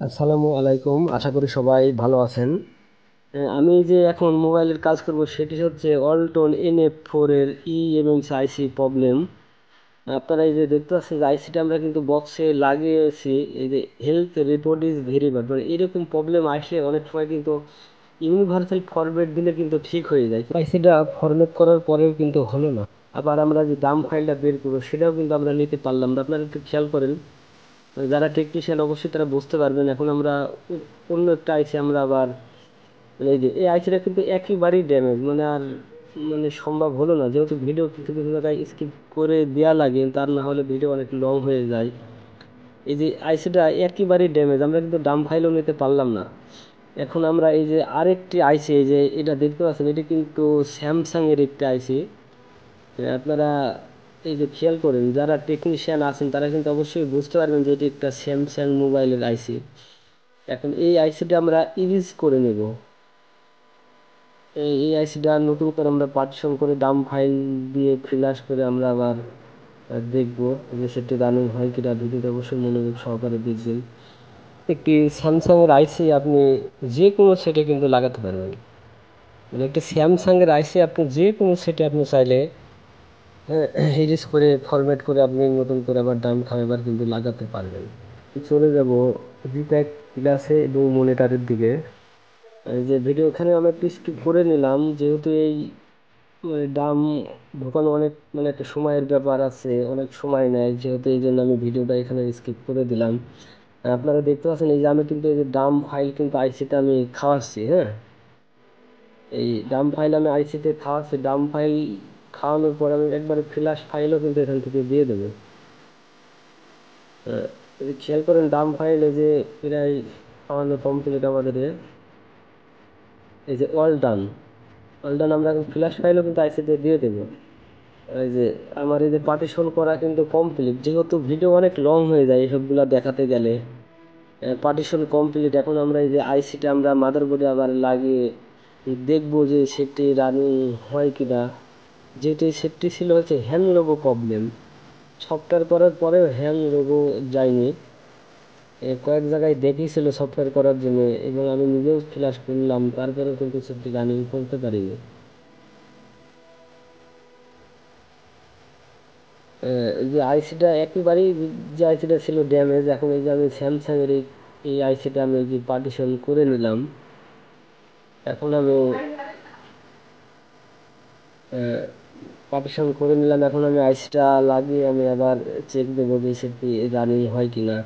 আসসালামু আলাইকুম। আশা করি সবাই ভালো আছেন। আমি যে এখন মোবাইলের কাজ করব সেটি হচ্ছে ওয়ালটন NF4 এর এবং আইসি প্রবলেম। আপনারা এই যে দেখতে পাচ্ছেন যে আইসিটা আমরা কিন্তু বক্সে লাগিয়েছি। এই যে health report is very bad, মানে এরকম প্রবলেম আসলে অনেক সময় কিন্তু ইউনিভার্সাল ফরম্যাট দিলে কিন্তু ঠিক হয়ে যায়। আইসিটা ফরম্যাট করার পরেও কিন্তু হলো না। আবার আমরা যে দাম ফাইলটা বের করবো সেটাও কিন্তু আমরা নিতে পারলাম না। আপনারা একটু খেয়াল করেন, যারা টেকনিশিয়ান অবশ্যই তারা বুঝতে পারবেন। এখন আমরা অন্য একটা আইসি আমরা আবার, মানে এই যে এই আইসিটা কিন্তু একেবারেই ড্যামেজ, মানে আর মানে সম্ভব হলো না, যেহেতু ভিডিও কিছু কিছু জায়গায় স্কিপ করে দেওয়া লাগে, তার না হলে ভিডিও অনেক লং হয়ে যায়। এই যে আইসিটা একেবারেই ড্যামেজ, আমরা কিন্তু ডাম ফাইলও নিতে পারলাম না। এখন আমরা এই যে আরেকটি আইসি, এই যে এটা দেখতে পাচ্ছেন, এটি কিন্তু স্যামসাং এর একটি আইসি। আপনারা এই যে খেয়াল করেন, যারা টেকনিশিয়ান আছেন তারা কিন্তু অবশ্যই বুঝতে পারবেন যে এটি একটা স্যামসাং মোবাইলের আইসি। এখন এই আইসিটা আমরা ইউজ করে নেব। এই আইসিটা নতুন করে আমরা পার্টিশন করে ডাম ফাইল দিয়ে ফ্লাশ করে আমরা আবার দেখবো যে সেটি রানিং হয় কিনা। ভিডিওটা অবশ্যই মনোযোগ সহকারে দেখবেন। একটি স্যামসাং এর আইসি আপনি যে কোনো সেটে কিন্তু লাগাতে পারবেন। মানে একটা স্যামসাং এর আইসি আপনি যে কোনো সেটে আপনি চাইলে হিরিজ করে ফরম্যাট করে আপনি নতুন করে আবার ডাউন খাবার কিন্তু লাগাতে পারবেন। চলে যাব জিপ্যাক গ্লাসে এবং মনিটরের দিকে। এই যে ভিডিও এখানে আমি একটু স্কিপ করে নিলাম, যেহেতু এই দাম ঢোকানো অনেক, মানে একটা সময়ের ব্যাপার আছে, অনেক সময় নেয়, যেহেতু এই জন্য আমি ভিডিওটা এখানে স্কিপ করে দিলাম। আপনারা দেখতে পাচ্ছেন এই যে আমি কিন্তু এই যে ডাম ফাইল কিন্তু আইসিতে আমি খাওয়াচ্ছি। হ্যাঁ, এই ডাম ফাইল আমি আইসিতে খাওয়াচ্ছি। ডাম ফাইল খাওয়ানোর পর আমি একবারে ফ্ল্যাশ ফাইলও কিন্তু এখান থেকে দিয়ে দেবো। যদি খেয়াল করেন ডাম ফাইলে যে প্রায় খাওয়ানো কমপ্লিট আমাদের। এই যে অল ডান, অল ডান আমরা এখন ফ্ল্যাশ ফাইলও কিন্তু আইসিতে দিয়ে দেবো। এই যে আমার এই যে পার্টিশন করা কিন্তু কমপ্লিট, যেহেতু ভিডিও অনেক লং হয়ে যায় এসবগুলো দেখাতে গেলে। Partition complete. এখন আমরা এই যে আইসিটা আমরা মাদারবোর্ডে আবার লাগিয়ে দেখবো যে সেটি রানিং হয় কিনা। যেটি সেটটি ছিল হচ্ছে হ্যাং লোগো প্রবলেম, সফটওয়্যার করার পরেও হ্যাং লোগো যায়নি। কয়েক জায়গায় দেখিয়েছিল সফটওয়্যার করার জন্য, এবং আমি নিজেও ফ্ল্যাশ করলাম, তারপরেও কিন্তু সেটি রানিং করতে পারিনি। এই যে আইসিটা একেবারেই, যে আইসিটা ছিল ড্যামেজ, এখন এই যে আমি স্যামসাংয়ের এই আইসিটা আমি যে পার্টিশন করে নিলাম। এখন আমি পার্টিশন করে নিলাম, এখন আমি আইসিটা লাগিয়ে আমি আবার চেক দেবো যে সেটি রানিং হয় কিনা।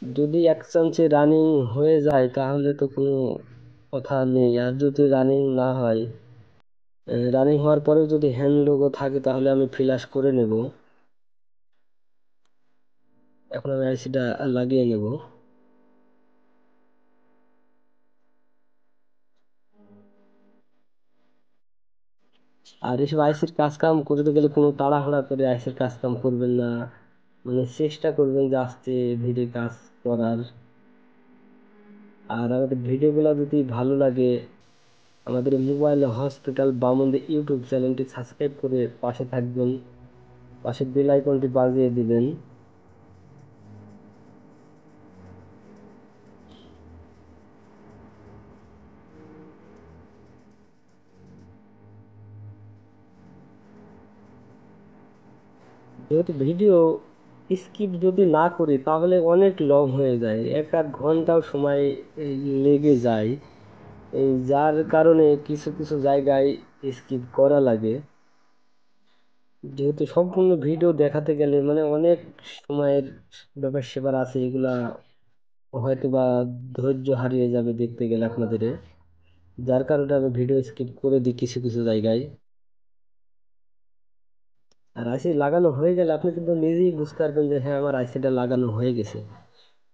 যদি এক চান্সে রানিং হয়ে যায় তাহলে তো কোনো কথা নেই, আর যদি রানিং না হয়, রানিং হওয়ার পরেও যদি হ্যান্ড লোগো থাকে তাহলে আমি ফ্ল্যাশ করে নেব। এখন আমি আইসিটা লাগিয়ে নেব। আর এসব আইসির কাজ কাম করতে গেলে কোনো তাড়াহুড়া করে আইসির কাজ কাম করবেন না, মানে চেষ্টা করবেন যে আস্তে ধীরে কাজ করার। আর আমাদের ভিডিওগুলো যদি ভালো লাগে, আমাদের মোবাইল হসপিটাল বামুনদের ইউটিউব চ্যানেলটি সাবস্ক্রাইব করে পাশে থাকবেন, পাশের বেল আইকনটি বাজিয়ে দিবেন। যেহেতু ভিডিও স্কিপ যদি না করি তাহলে অনেক লং হয়ে যায়, এক আধ ঘন্টাও সময় লেগে যায়। এই যার কারণে কিছু কিছু জায়গায় স্কিপ করা লাগে। যেহেতু সম্পূর্ণ ভিডিও দেখাতে গেলে মানে অনেক সময়ের ব্যাপার স্যাপার আছে, এগুলা হয়তো বা ধৈর্য হারিয়ে যাবে দেখতে গেলে আপনাদের। যার কারণে আমি ভিডিও স্কিপ করে দিই কিছু কিছু জায়গায়। আর আইসি লাগানো হয়ে গেলে আপনি কিন্তু নিজেই বুঝতে পারবেন যে হ্যাঁ আমার আইসিটা লাগানো হয়ে গেছে।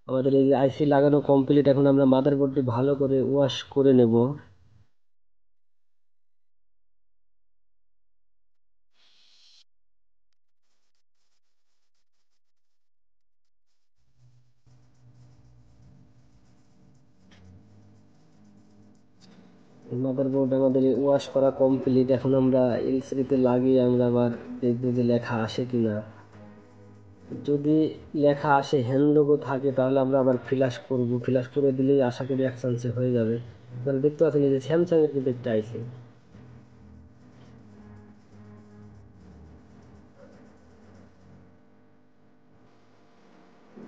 আমাদের এই যে আইসি লাগানো কমপ্লিট, এখন আমরা মাদারবোর্ডটি ভালো করে ওয়াশ করে নেব। মাদারবোর্ড আমাদের ওয়াশ করা কমপ্লিট। এখন আমরা এলসিডিতে লাগিয়ে আমরা আবার দেখবো যে লেখা আসে কিনা। যদি লেখা আসে হ্যান্ড লোগো থাকে তাহলে আমরা আবার ফ্ল্যাশ করব, ফ্ল্যাশ করে দিলেই আশা করি এক চান্সে হয়ে যাবে। তাহলে দেখতে পাচ্ছেন এই যে স্যামসাং এর কিন্তু একটা আইছে,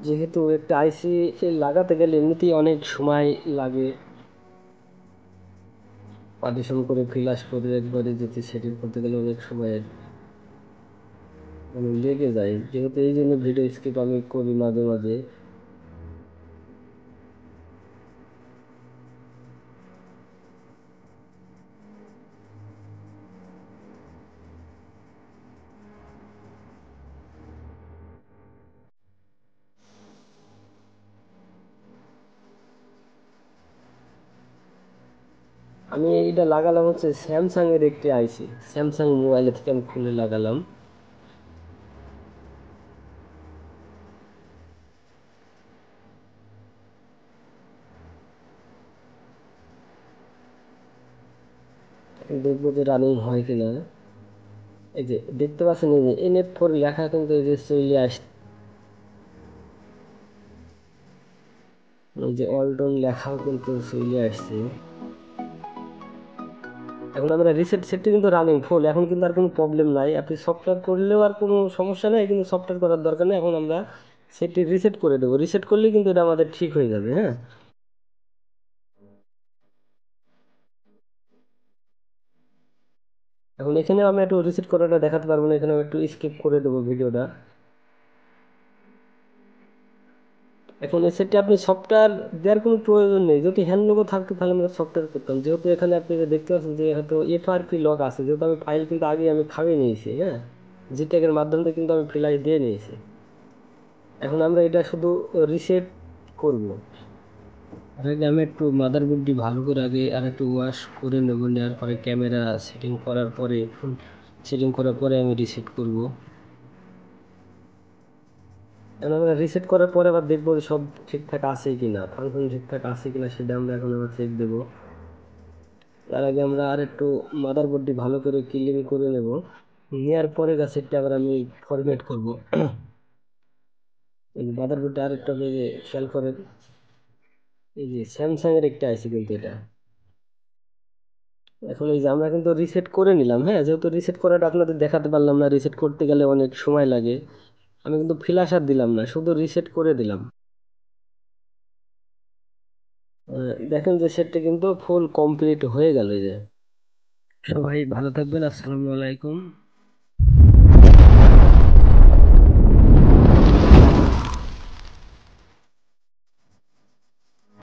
যেহেতু একটা আইসি লাগাতে গেলে এমনিতেই অনেক সময় লাগে, পার্টিশন করে ফ্ল্যাশ করে একবারে যেতে সেটিং করতে গেলে অনেক সময় মানে লেগে যায়, যেহেতু এই জন্য ভিডিও স্কিপ আমি করি মাঝে মাঝে। আমি এইটা লাগালাম হচ্ছে স্যামসাং এর একটি আইসি, স্যামসাং মোবাইল থেকে আমি খুলে লাগালাম। দেখবো যে রানিং হয় কিনা। এই যে দেখতে পাচ্ছেন এই যে NF4 লেখা কিন্তু এই যে চলে আসছে, এই যে অল্টন লেখাও কিন্তু চলে আসছে। এখন আমরা রিসেট সেটটি কিন্তু রানিং ফুল, এখন কিন্তু আর কোনো প্রবলেম নাই, আপনি সফটওয়্যার করলেও আর কোনো সমস্যা নেই, কিন্তু সফটওয়্যার করার দরকার নেই। এখন আমরা সেটটি রিসেট করে দেবো, রিসেট করলেই কিন্তু এটা আমাদের ঠিক হয়ে যাবে। হ্যাঁ, এখন এখানে আমি একটু রিসেট করাটা দেখাতে পারবো না, এখানে আমি একটু স্কিপ করে দেবো ভিডিওটা। এখন এই সেটটি আপনি সফটওয়্যার দেওয়ার কোনো প্রয়োজন নেই, যদি হ্যান্ড লোগো থাকতো তাহলে আমরা সফটওয়্যার করতাম, যেহেতু এখানে আপনি যে দেখতে পাচ্ছেন যে হয়তো FRP লক আছে, যেহেতু আমি ফাইল কিন্তু আগে আমি খাইয়ে নিয়েছি। হ্যাঁ, জিটেকের মাধ্যমে কিন্তু আমি ফ্ল্যাশ দিয়ে নিয়েছি। এখন আমরা এটা শুধু রিসেট করব। আর আগে আমি একটু মাদারবোর্ডটি ভালো করে আগে আর একটু ওয়াশ করে নেব, নেওয়ার পরে ক্যামেরা সেটিং করার পরে, ফোন সেটিং করার পরে আমি রিসেট করব। এখন আমরা রিসেট করার পরে আবার দেখবো যে সব ঠিকঠাক আছে কিনা, ফাংশন ঠিকঠাক আছে কিনা সেটা আমরা এখন আবার চেক দেবো। তার আগে আমরা আর একটু মাদারবোর্ডটি ভালো করে ক্লিন করে নেব, নেওয়ার পরে সেটটা আবার আমি ফরম্যাট করব। এই মাদারবোর্ডটা আর একটু আপনি যে খেয়াল করেন, এই যে স্যামসাং এর একটা আছে কিন্তু এটা। এখন এই যে আমরা কিন্তু রিসেট করে নিলাম, হ্যাঁ, যেহেতু রিসেট করাটা আপনাদের দেখাতে পারলাম না, রিসেট করতে গেলে অনেক সময় লাগে, আমি কিন্তু ফ্ল্যাশ আর দিলাম না, শুধু রিসেট করে দিলাম। দেখেন যে সেটটা কিন্তু ফুল কমপ্লিট হয়ে গেল। এই যে সবাই ভালো থাকবেন, আসসালামু আলাইকুম।